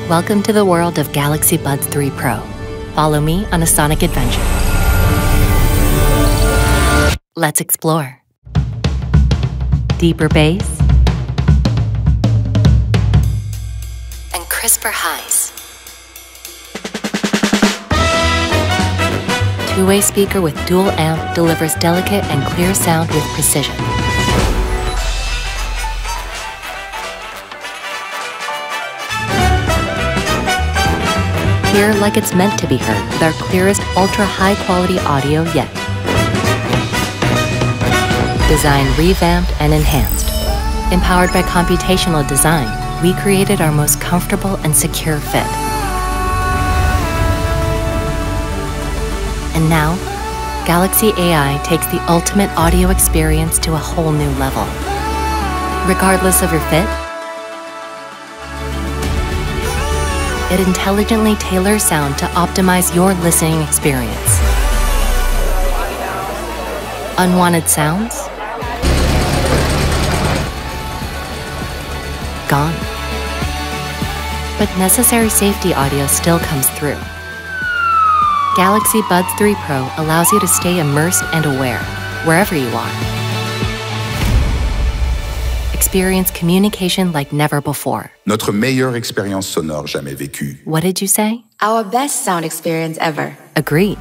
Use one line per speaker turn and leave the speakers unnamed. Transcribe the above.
Welcome to the world of Galaxy Buds 3 Pro. Follow me on a sonic adventure. Let's explore. Deeper bass and crisper highs. Two-way speaker with dual amp delivers delicate and clear sound with precision. Hear like it's meant to be heard with our clearest, ultra-high-quality audio yet. Design revamped and enhanced. Empowered by computational design, we created our most comfortable and secure fit. And now, Galaxy AI takes the ultimate audio experience to a whole new level. Regardless of your fit, it intelligently tailors sound to optimize your listening experience. Unwanted sounds? Gone. But necessary safety audio still comes through. Galaxy Buds 3 Pro allows you to stay immersed and aware, wherever you are. Experience communication like never before.
Notre meilleure expérience sonore jamais vécue.
What did you say?
Our best sound experience ever.
Agreed.